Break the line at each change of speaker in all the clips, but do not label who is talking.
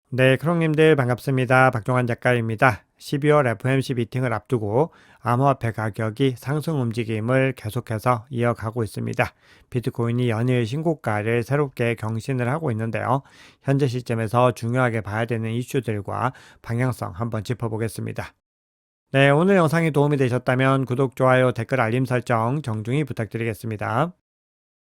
네, 크롱님들 반갑습니다. 박종환 작가입니다. 12월 FOMC 미팅을 앞두고 암호화폐 가격이 상승 움직임을 계속해서 이어가고 있습니다. 비트코인이 연일 신고가를 새롭게 경신을 하고 있는데요. 현재 시점에서 중요하게 봐야 되는 이슈들과 방향성 한번 짚어보겠습니다. 네, 오늘 영상이 도움이 되셨다면 구독, 좋아요, 댓글, 알림 설정 정중히 부탁드리겠습니다.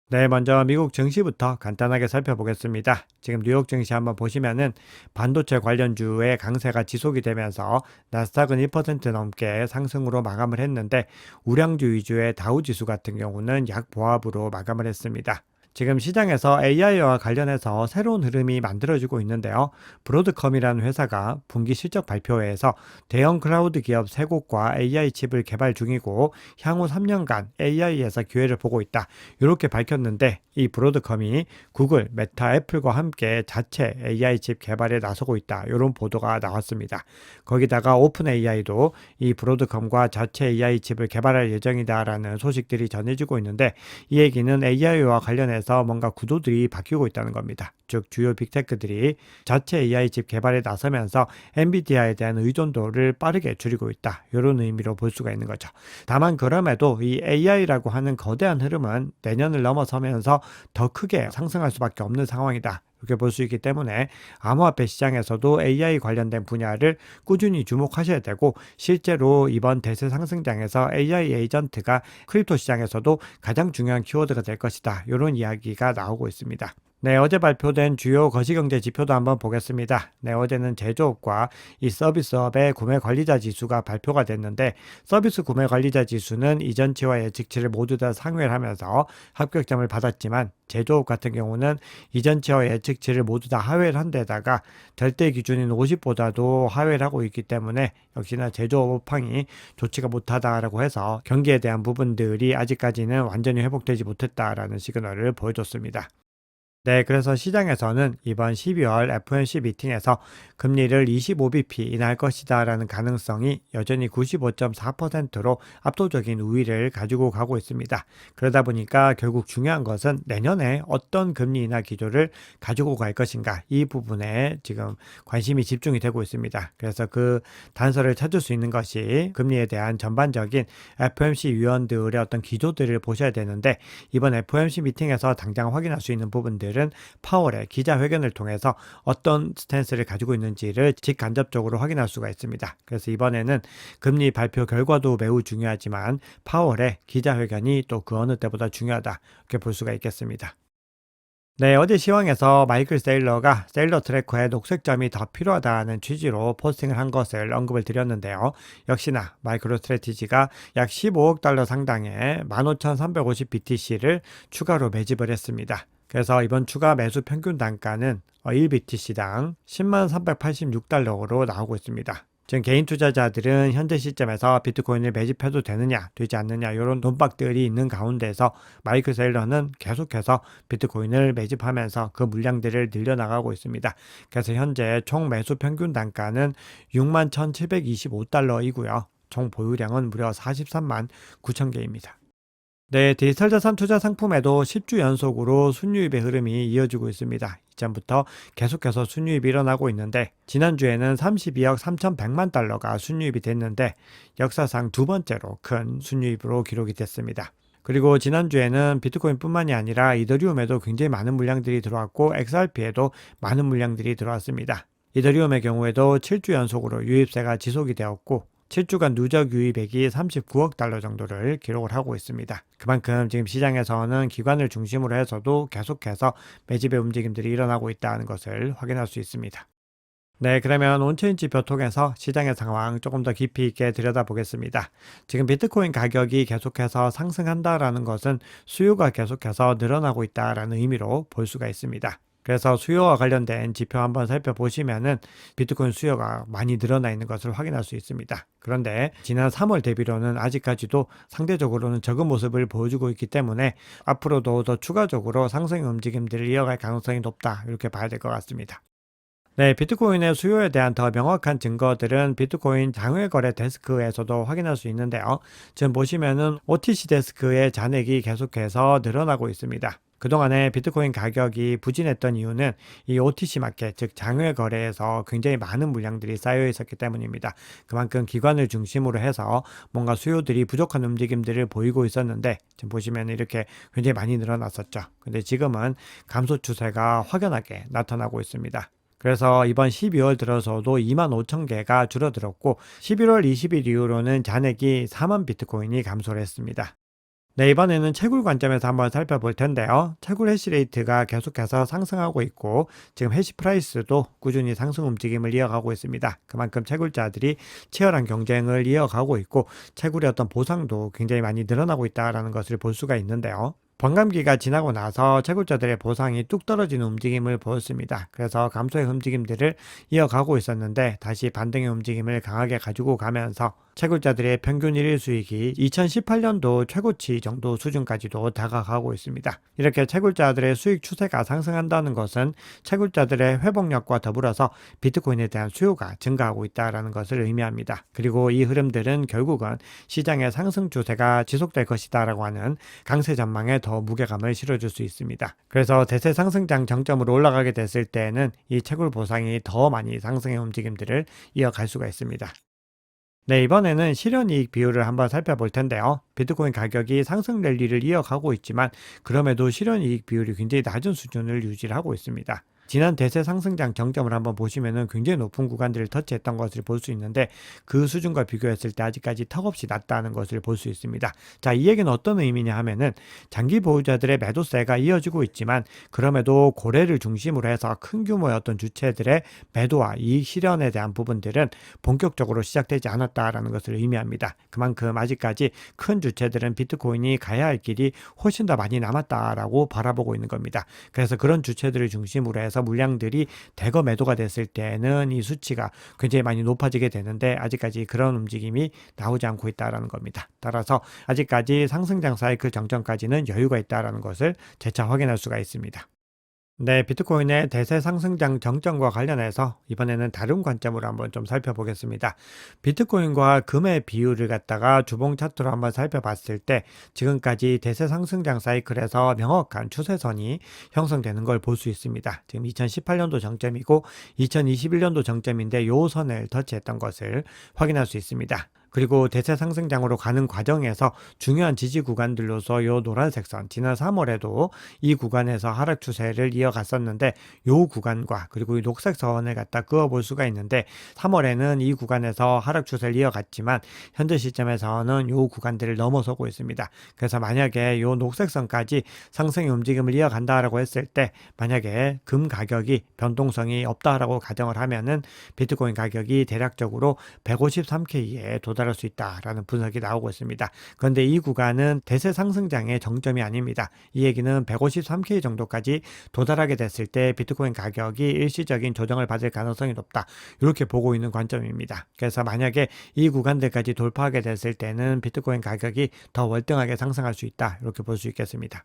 네, 먼저 미국 증시부터 간단하게 살펴보겠습니다. 지금 뉴욕 증시 한번 보시면은 반도체 관련주의 강세가 지속이 되면서 나스닥은 1% 넘게 상승으로 마감을 했는데 우량주 위주의 다우 지수 같은 경우는 약보합으로 마감을 했습니다. 지금 시장에서 AI와 관련해서 새로운 흐름이 만들어지고 있는데요. 브로드컴이라는 회사가 분기 실적 발표회에서 대형 클라우드 기업 3곳과 AI 칩을 개발 중이고 향후 3년간 AI에서 기회를 보고 있다. 이렇게 밝혔는데 이 브로드컴이 구글, 메타, 애플과 함께 자체 AI 칩 개발에 나서고 있다. 이런 보도가 나왔습니다. 거기다가 오픈 AI도 이 브로드컴과 자체 AI 칩을 개발할 예정이다라는 소식들이 전해지고 있는데 이 얘기는 AI와 관련해서 뭔가 구도들이 바뀌고 있다는 겁니다. 즉 주요 빅테크들이 자체 AI 칩 개발에 나서면서 엔비디아에 대한 의존도를 빠르게 줄이고 있다. 이런 의미로 볼 수가 있는 거죠. 다만 그럼에도 이 AI라고 하는 거대한 흐름은 내년을 넘어서면서 더 크게 상승할 수밖에 없는 상황이다. 이렇게 볼 수 있기 때문에 암호화폐 시장에서도 AI 관련된 분야를 꾸준히 주목하셔야 되고 실제로 이번 대세 상승장에서 AI 에이전트가 크립토 시장에서도 가장 중요한 키워드가 될 것이다. 이런 이야기가 나오고 있습니다. 네, 어제 발표된 주요 거시경제 지표도 한번 보겠습니다. 네, 어제는 제조업과 이 서비스업의 구매 관리자 지수가 발표가 됐는데 서비스 구매 관리자 지수는 이전치와 예측치를 모두 다 상회를 하면서 합격점을 받았지만 제조업 같은 경우는 이전치와 예측치를 모두 다 하회를 한 데다가 절대 기준인 50보다도 하회를 하고 있기 때문에 역시나 제조업 업황이 좋지가 못하다라고 해서 경기에 대한 부분들이 아직까지는 완전히 회복되지 못했다라는 시그널을 보여줬습니다. 네, 그래서 시장에서는 이번 12월 FOMC 미팅에서 금리를 25bp 인하할 것이다라는 가능성이 여전히 95.4%로 압도적인 우위를 가지고 가고 있습니다. 그러다 보니까 결국 중요한 것은 내년에 어떤 금리 인하 기조를 가지고 갈 것인가 이 부분에 지금 관심이 집중이 되고 있습니다. 그래서 그 단서를 찾을 수 있는 것이 금리에 대한 전반적인 FOMC 위원들의 어떤 기조들을 보셔야 되는데 이번 FOMC 미팅에서 당장 확인할 수 있는 부분들은 파월의 기자회견을 통해서 어떤 스탠스를 가지고 있는지를 직간접적으로 확인할 수가 있습니다. 그래서 이번에는 금리 발표 결과도 매우 중요하지만 파월의 기자회견이 또 그 어느 때보다 중요하다 이렇게 볼 수가 있겠습니다. 네, 어제 시황에서 마이클 세일러가 세일러 트래커의 녹색점이 더 필요하다는 취지로 포스팅을 한 것을 언급을 드렸는데요. 역시나 마이크로 스트래티지가 약 15억 달러 상당의 15,350BTC를 추가로 매집을 했습니다. 그래서 이번 추가 매수 평균 단가는 1BTC당 10만 386달러로 나오고 있습니다. 지금 개인 투자자들은 현재 시점에서 비트코인을 매집해도 되느냐 되지 않느냐 이런 논박들이 있는 가운데서 마이클 세일러는 계속해서 비트코인을 매집하면서 그 물량들을 늘려나가고 있습니다. 그래서 현재 총 매수 평균 단가는 6만 1,725달러이고요. 총 보유량은 무려 43만 9천 개입니다. 네, 디지털 자산 투자 상품에도 10주 연속으로 순유입의 흐름이 이어지고 있습니다. 이전부터 계속해서 순유입이 일어나고 있는데 지난주에는 32억 3,100만 달러가 순유입이 됐는데 역사상 두 번째로 큰 순유입으로 기록이 됐습니다. 그리고 지난주에는 비트코인뿐만이 아니라 이더리움에도 굉장히 많은 물량들이 들어왔고 XRP에도 많은 물량들이 들어왔습니다. 이더리움의 경우에도 7주 연속으로 유입세가 지속이 되었고 7주간 누적 유입액이 39억 달러 정도를 기록을 하고 있습니다. 그만큼 지금 시장에서는 기관을 중심으로 해서도 계속해서 매집의 움직임들이 일어나고 있다는 것을 확인할 수 있습니다. 네, 그러면 온체인 지표 통해서 시장의 상황 조금 더 깊이 있게 들여다보겠습니다. 지금 비트코인 가격이 계속해서 상승한다라는 것은 수요가 계속해서 늘어나고 있다라는 의미로 볼 수가 있습니다. 그래서 수요와 관련된 지표 한번 살펴보시면은 비트코인 수요가 많이 늘어나 있는 것을 확인할 수 있습니다. 그런데 지난 3월 대비로는 아직까지도 상대적으로는 적은 모습을 보여주고 있기 때문에 앞으로도 더 추가적으로 상승의 움직임들을 이어갈 가능성이 높다 이렇게 봐야 될 것 같습니다. 네, 비트코인의 수요에 대한 더 명확한 증거들은 비트코인 장외거래 데스크에서도 확인할 수 있는데요. 지금 보시면은 OTC 데스크의 잔액이 계속해서 늘어나고 있습니다. 그동안에 비트코인 가격이 부진했던 이유는 이 OTC 마켓, 즉 장외 거래에서 굉장히 많은 물량들이 쌓여 있었기 때문입니다. 그만큼 기관을 중심으로 해서 뭔가 수요들이 부족한 움직임들을 보이고 있었는데 지금 보시면 이렇게 굉장히 많이 늘어났었죠. 근데 지금은 감소 추세가 확연하게 나타나고 있습니다. 그래서 이번 12월 들어서도 2만 5천 개가 줄어들었고 11월 20일 이후로는 잔액이 4만 비트코인이 감소를 했습니다. 네, 이번에는 채굴 관점에서 한번 살펴볼 텐데요. 채굴 해시레이트가 계속해서 상승하고 있고 지금 해시 프라이스도 꾸준히 상승 움직임을 이어가고 있습니다. 그만큼 채굴자들이 치열한 경쟁을 이어가고 있고 채굴의 어떤 보상도 굉장히 많이 늘어나고 있다는 것을 볼 수가 있는데요. 반감기가 지나고 나서 채굴자들의 보상이 뚝 떨어지는 움직임을 보였습니다. 그래서 감소의 움직임들을 이어가고 있었는데 다시 반등의 움직임을 강하게 가지고 가면서 채굴자들의 평균 일일 수익이 2018년도 최고치 정도 수준까지도 다가가고 있습니다. 이렇게 채굴자들의 수익 추세가 상승한다는 것은 채굴자들의 회복력과 더불어서 비트코인에 대한 수요가 증가하고 있다는 것을 의미합니다. 그리고 이 흐름들은 결국은 시장의 상승 추세가 지속될 것이다라고 하는 강세 전망에 더 무게감을 실어줄 수 있습니다. 그래서 대세 상승장 정점으로 올라가게 됐을 때에는 이 채굴 보상이 더 많이 상승의 움직임들을 이어갈 수가 있습니다. 네, 이번에는 실현이익 비율을 한번 살펴볼 텐데요. 비트코인 가격이 상승 랠리를 이어가고 있지만 그럼에도 실현이익 비율이 굉장히 낮은 수준을 유지하고 있습니다. 지난 대세 상승장 정점을 한번 보시면은 굉장히 높은 구간들을 터치했던 것을 볼 수 있는데 그 수준과 비교했을 때 아직까지 턱없이 낮다는 것을 볼 수 있습니다. 자, 이 얘기는 어떤 의미냐 하면은 장기 보유자들의 매도세가 이어지고 있지만 그럼에도 고래를 중심으로 해서 큰 규모의 어떤 주체들의 매도와 이익 실현에 대한 부분들은 본격적으로 시작되지 않았다라는 것을 의미합니다. 그만큼 아직까지 큰 주체들은 비트코인이 가야 할 길이 훨씬 더 많이 남았다라고 바라보고 있는 겁니다. 그래서 그런 주체들을 중심으로 해서 물량들이 대거 매도가 됐을 때는 이 수치가 굉장히 많이 높아지게 되는데 아직까지 그런 움직임이 나오지 않고 있다는 겁니다. 따라서 아직까지 상승장 사이클 정점까지는 여유가 있다는 것을 재차 확인할 수가 있습니다. 네, 비트코인의 대세 상승장 정점과 관련해서 이번에는 다른 관점으로 한번 좀 살펴보겠습니다. 비트코인과 금의 비율을 갖다가 주봉 차트로 한번 살펴봤을 때 지금까지 대세 상승장 사이클에서 명확한 추세선이 형성되는 걸 볼 수 있습니다. 지금 2018년도 정점이고 2021년도 정점인데 요 선을 터치했던 것을 확인할 수 있습니다. 그리고 대세 상승장으로 가는 과정에서 중요한 지지 구간들로서 요 노란색 선, 지난 3월에도 이 구간에서 하락 추세를 이어갔었는데 요 구간과 그리고 이 녹색 선을 갖다 그어볼 수가 있는데 3월에는 이 구간에서 하락 추세를 이어갔지만 현재 시점에서는 요 구간들을 넘어서고 있습니다. 그래서 만약에 요 녹색 선까지 상승의 움직임을 이어간다라고 했을 때 만약에 금 가격이 변동성이 없다라고 가정을 하면은 비트코인 가격이 대략적으로 153K에 도달할 수 있다라는 분석이 나오고 있습니다. 그런데 이 구간은 대세 상승장의 정점이 아닙니다. 이 얘기는 153K 정도까지 도달하게 됐을 때 비트코인 가격이 일시적인 조정을 받을 가능성이 높다. 이렇게 보고 있는 관점입니다. 그래서 만약에 이 구간들까지 돌파하게 됐을 때는 비트코인 가격이 더 월등하게 상승할 수 있다. 이렇게 볼 수 있겠습니다.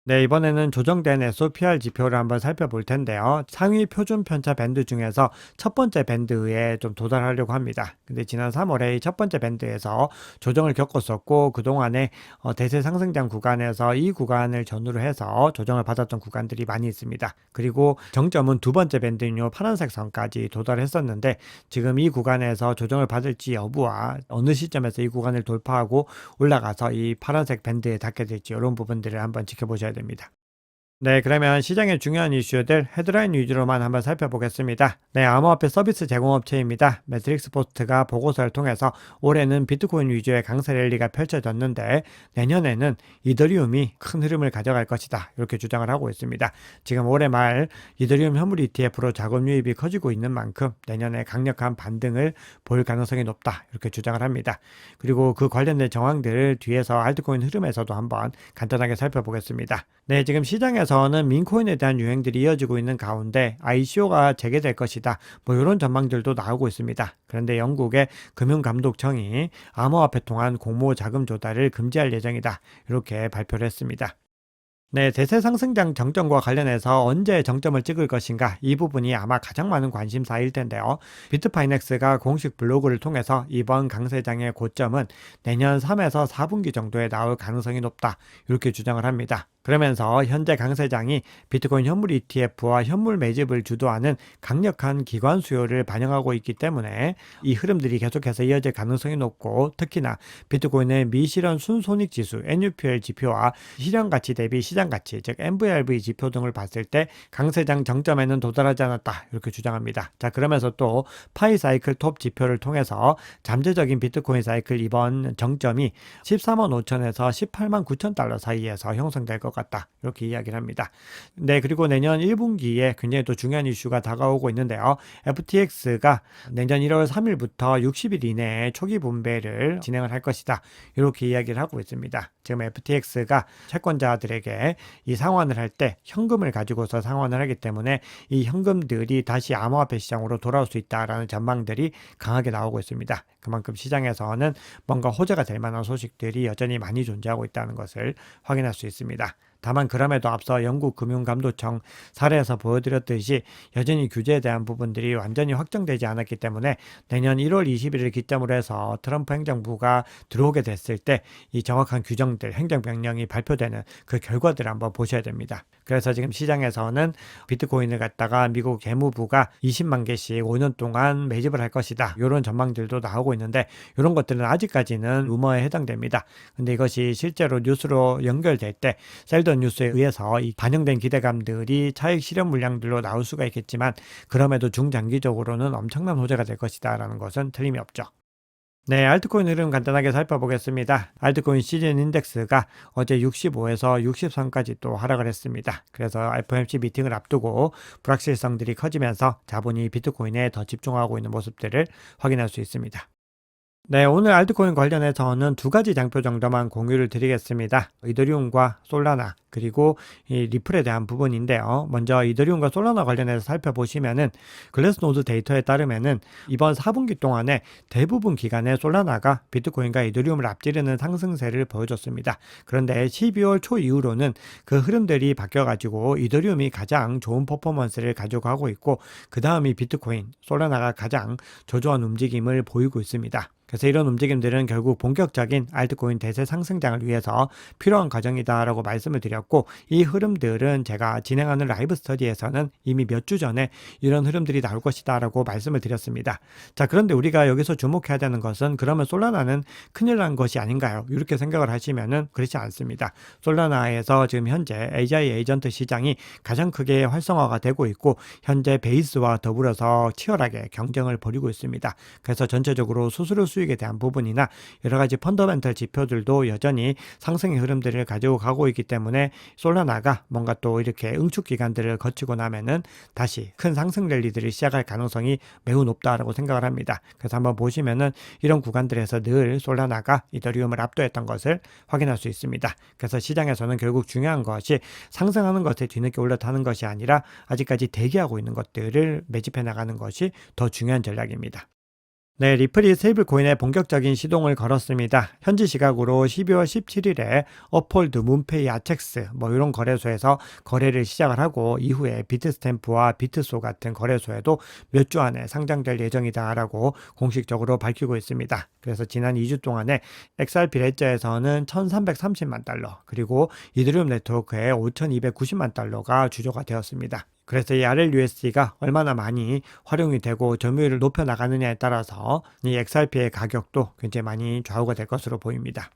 네, 이번에는 조정된 SOPR 지표를 한번 살펴볼 텐데요. 상위 표준 편차 밴드 중에서 첫 번째 밴드에 좀 도달하려고 합니다. 근데 지난 3월에 첫 번째 밴드에서 조정을 겪었었고 그동안에 대세 상승장 구간에서 이 구간을 전후로 해서 조정을 받았던 구간들이 많이 있습니다. 그리고 정점은 두 번째 밴드인 요 파란색 선까지 도달했었는데 지금 이 구간에서 조정을 받을지 여부와 어느 시점에서 이 구간을 돌파하고 올라가서 이 파란색 밴드에 닿게 될지 이런 부분들을 한번 지켜보셔야 됩니다. 네, 그러면 시장의 중요한 이슈들 헤드라인 위주로만 한번 살펴보겠습니다. 네, 암호화폐 서비스 제공업체입니다. 매트릭스 포스트가 보고서를 통해서 올해는 비트코인 위주의 강세 랠리가 펼쳐졌는데 내년에는 이더리움이 큰 흐름을 가져갈 것이다. 이렇게 주장을 하고 있습니다. 지금 올해 말 이더리움 현물 ETF로 자금 유입이 커지고 있는 만큼 내년에 강력한 반등을 볼 가능성이 높다. 이렇게 주장을 합니다. 그리고 그 관련된 정황들을 뒤에서 알트코인 흐름에서도 한번 간단하게 살펴보겠습니다. 네, 지금 시장에서는 민코인에 대한 유행들이 이어지고 있는 가운데 ICO가 재개될 것이다. 뭐 이런 전망들도 나오고 있습니다. 그런데 영국의 금융감독청이 암호화폐 통한 공모 자금 조달을 금지할 예정이다. 이렇게 발표를 했습니다. 네, 대세 상승장 정점과 관련해서 언제 정점을 찍을 것인가 이 부분이 아마 가장 많은 관심사일 텐데요. 비트파이넥스가 공식 블로그를 통해서 이번 강세장의 고점은 내년 3에서 4분기 정도에 나올 가능성이 높다. 이렇게 주장을 합니다. 그러면서 현재 강세장이 비트코인 현물 ETF와 현물 매집을 주도하는 강력한 기관 수요를 반영하고 있기 때문에 이 흐름들이 계속해서 이어질 가능성이 높고, 특히나 비트코인의 미실현 순손익 지수 NUPL 지표와 실현 가치 대비 시장 가치, 즉 MVRV 지표 등을 봤을 때 강세장 정점에는 도달하지 않았다, 이렇게 주장합니다. 자, 그러면서 또 파이 사이클 톱 지표를 통해서 잠재적인 비트코인 사이클 이번 정점이 14만 5천에서 18만 9천 달러 사이에서 형성될 것 같다, 이렇게 이야기를 합니다. 네, 그리고 내년 1분기에 굉장히 또 중요한 이슈가 다가오고 있는데요. FTX가 내년 1월 3일부터 60일 이내에 초기 분배를 진행을 할 것이다, 이렇게 이야기를 하고 있습니다. 지금 FTX가 채권자들에게 이 상환을 할 때 현금을 가지고서 상환을 하기 때문에 이 현금들이 다시 암호화폐 시장으로 돌아올 수 있다라는 전망들이 강하게 나오고 있습니다. 그만큼 시장에서는 뭔가 호재가 될 만한 소식들이 여전히 많이 존재하고 있다는 것을 확인할 수 있습니다. 다만 그럼에도 앞서 영국 금융감독청 사례에서 보여드렸듯이 여전히 규제에 대한 부분들이 완전히 확정되지 않았기 때문에 내년 1월 20일을 기점으로 해서 트럼프 행정부가 들어오게 됐을 때 이 정확한 규정들, 행정명령이 발표되는 그 결과들을 한번 보셔야 됩니다. 그래서 지금 시장에서는 비트코인을 갖다가 미국 재무부가 20만 개씩 5년 동안 매집을 할 것이다, 이런 전망들도 나오고 있는데, 이런 것들은 아직까지는 루머에 해당됩니다. 근데 이것이 실제로 뉴스로 연결될 때 셀던 뉴스에 의해서 이 반영된 기대감들이 차익 실현 물량들로 나올 수가 있겠지만, 그럼에도 중장기적으로는 엄청난 호재가 될 것이다 라는 것은 틀림이 없죠. 네, 알트코인 흐름 간단하게 살펴보겠습니다. 알트코인 시즌 인덱스가 어제 65에서 63까지 또 하락을 했습니다. 그래서 FOMC 미팅을 앞두고 불확실성들이 커지면서 자본이 비트코인에 더 집중하고 있는 모습들을 확인할 수 있습니다. 네, 오늘 알트코인 관련해서는 두 가지 장표 정도만 공유를 드리겠습니다. 이더리움과 솔라나, 그리고 이 리플에 대한 부분인데요. 먼저 이더리움과 솔라나 관련해서 살펴보시면은 글래스노드 데이터에 따르면은 이번 4분기 동안에 대부분 기간에 솔라나가 비트코인과 이더리움을 앞지르는 상승세를 보여줬습니다. 그런데 12월 초 이후로는 그 흐름들이 바뀌어가지고 이더리움이 가장 좋은 퍼포먼스를 가져가고 있고, 그 다음이 비트코인, 솔라나가 가장 저조한 움직임을 보이고 있습니다. 그래서 이런 움직임들은 결국 본격적인 알트코인 대세 상승장을 위해서 필요한 과정이다라고 말씀을 드렸고, 이 흐름들은 제가 진행하는 라이브 스터디에서는 이미 몇 주 전에 이런 흐름들이 나올 것이다라고 말씀을 드렸습니다. 자, 그런데 우리가 여기서 주목해야 되는 것은, 그러면 솔라나는 큰일 난 것이 아닌가요? 이렇게 생각을 하시면은 그렇지 않습니다. 솔라나에서 지금 현재 AGI 에이전트 시장이 가장 크게 활성화가 되고 있고, 현재 베이스와 더불어서 치열하게 경쟁을 벌이고 있습니다. 그래서 전체적으로 수수료 수익에 대한 부분이나 여러 가지 펀더멘털 지표들도 여전히 상승의 흐름들을 가지고 가고 있기 때문에 솔라나가 뭔가 또 이렇게 응축 기간들을 거치고 나면은 다시 큰 상승 랠리들이 시작할 가능성이 매우 높다라고 생각을 합니다. 그래서 한번 보시면은 이런 구간들에서 늘 솔라나가 이더리움을 압도했던 것을 확인할 수 있습니다. 그래서 시장에서는 결국 중요한 것이 상승하는 것에 뒤늦게 올라타는 것이 아니라 아직까지 대기하고 있는 것들을 매집해 나가는 것이 더 중요한 전략입니다. 네, 리플이 스테이블 코인에 본격적인 시동을 걸었습니다. 현지 시각으로 12월 17일에 업홀드, 문페이, 아첵스 이런 거래소에서 거래를 시작을 하고, 이후에 비트스탬프와 비트소 같은 거래소에도 몇 주 안에 상장될 예정이다라고 공식적으로 밝히고 있습니다. 그래서 지난 2주 동안에 XRP 레저에서는 1,330만 달러, 그리고 이더리움 네트워크에 5,290만 달러가 주조가 되었습니다. 그래서 이 RLUSD가 얼마나 많이 활용이 되고 점유율을 높여 나가느냐에 따라서 이 XRP의 가격도 굉장히 많이 좌우가 될 것으로 보입니다.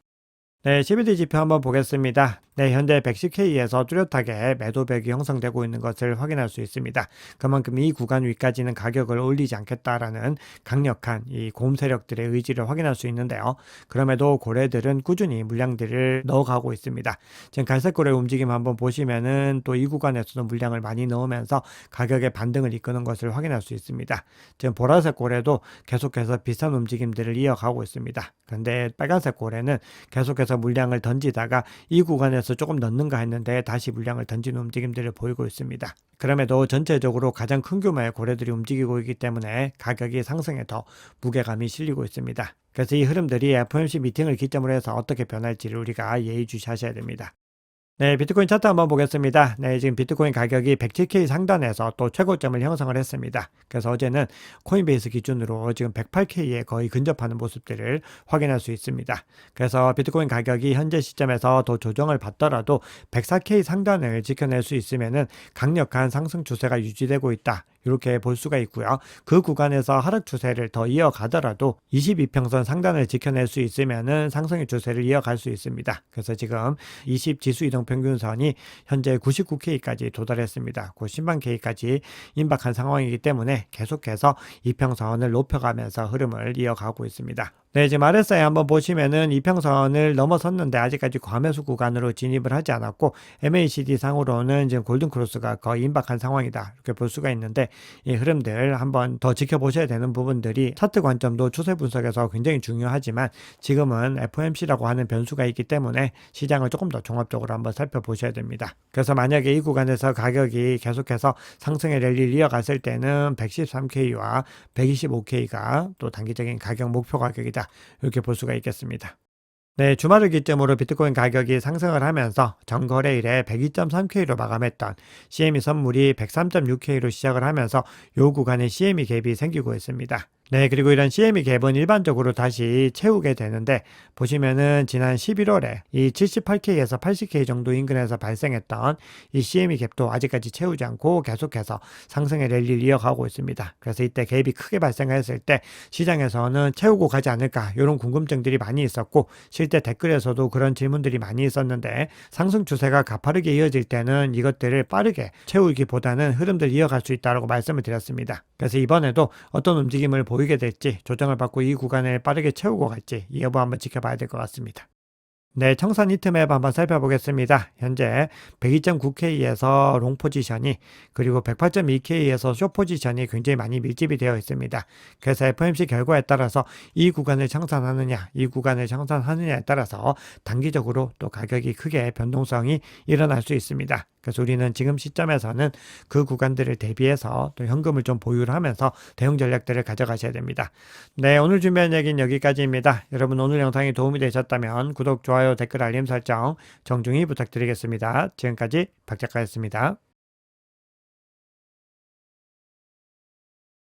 네, 12대 지표 한번 보겠습니다. 네, 현재 110K에서 뚜렷하게 매도벽이 형성되고 있는 것을 확인할 수 있습니다. 그만큼 이 구간 위까지는 가격을 올리지 않겠다라는 강력한 이 고음 세력들의 의지를 확인할 수 있는데요. 그럼에도 고래들은 꾸준히 물량들을 넣어가고 있습니다. 지금 갈색 고래 움직임 한번 보시면은 또 이 구간에서도 물량을 많이 넣으면서 가격의 반등을 이끄는 것을 확인할 수 있습니다. 지금 보라색 고래도 계속해서 비슷한 움직임들을 이어가고 있습니다. 그런데 빨간색 고래는 계속해서 물량을 던지다가 이 구간에서 조금 넣는가 했는데 다시 물량을 던지는 움직임들을 보이고 있습니다. 그럼에도 전체적으로 가장 큰 규모의 고래들이 움직이고 있기 때문에 가격이 상승에 더 무게감이 실리고 있습니다. 그래서 이 흐름들이 FOMC 미팅을 기점으로 해서 어떻게 변할지를 우리가 예의주시하셔야 됩니다. 네, 비트코인 차트 한번 보겠습니다. 네, 지금 비트코인 가격이 107K 상단에서 또 최고점을 형성을 했습니다. 그래서 어제는 코인베이스 기준으로 지금 108K에 거의 근접하는 모습들을 확인할 수 있습니다. 그래서 비트코인 가격이 현재 시점에서 더 조정을 받더라도 104K 상단을 지켜낼 수 있으면은 강력한 상승 추세가 유지되고 있다. 이렇게 볼 수가 있고요. 그 구간에서 하락 추세를 더 이어가더라도 22평선 상단을 지켜낼 수 있으면은 상승의 추세를 이어갈 수 있습니다. 그래서 지금 20 지수 이동 평균선이 현재 99K까지 도달했습니다. 그 10만 K까지 임박한 상황이기 때문에 계속해서 이평선을 높여가면서 흐름을 이어가고 있습니다. 네, 지금 RSI 한번 보시면은 이평선을 넘어섰는데 아직까지 과매수 구간으로 진입을 하지 않았고 MACD 상으로는 지금 골든크로스가 거의 임박한 상황이다. 이렇게 볼 수가 있는데 이 흐름들 한번 더 지켜보셔야 되는 부분들이 차트 관점도 추세 분석에서 굉장히 중요하지만 지금은 FOMC라고 하는 변수가 있기 때문에 시장을 조금 더 종합적으로 한번 살펴보셔야 됩니다. 그래서 만약에 이 구간에서 가격이 계속해서 상승의 랠리를 이어갔을 때는 113K와 125K가 또 단기적인 가격 목표 가격이다. 이렇게 볼 수가 있겠습니다. 네, 주말을 기점으로 비트코인 가격이 상승을 하면서 전거래일에 102.3K로 마감했던 CME 선물이 103.6K로 시작을 하면서 요 구간에 CME 갭이 생기고 있습니다. 네, 그리고 이런 CME 갭은 일반적으로 다시 채우게 되는데 보시면은 지난 11월에 이 78K에서 80K 정도 인근에서 발생했던 이 CME 갭도 아직까지 채우지 않고 계속해서 상승의 랠리를 이어가고 있습니다. 그래서 이때 갭이 크게 발생했을 때 시장에서는 채우고 가지 않을까 이런 궁금증들이 많이 있었고 실제 댓글에서도 그런 질문들이 많이 있었는데 상승 추세가 가파르게 이어질 때는 이것들을 빠르게 채우기보다는 흐름들 이어갈 수 있다고 말씀을 드렸습니다. 그래서 이번에도 어떤 움직임을 보이게 될지 조정을 받고 이 구간을 빠르게 채우고 갈지 이 여부 한번 지켜봐야 될 것 같습니다. 네, 청산 히트맵 한번 살펴보겠습니다. 현재 102.9K에서 롱 포지션이 그리고 108.2K에서 숏 포지션이 굉장히 많이 밀집이 되어 있습니다. 그래서 FOMC 결과에 따라서 이 구간을 청산하느냐, 이 구간을 청산하느냐에 따라서 단기적으로 또 가격이 크게 변동성이 일어날 수 있습니다. 그래서 우리는 지금 시점에서는 그 구간들을 대비해서 또 현금을 좀 보유를 하면서 대응 전략들을 가져가셔야 됩니다. 네, 오늘 준비한 얘기는 여기까지입니다. 여러분 오늘 영상이 도움이 되셨다면 구독, 좋아요, 댓글, 알림 설정 정중히 부탁드리겠습니다. 지금까지 박 작가였습니다.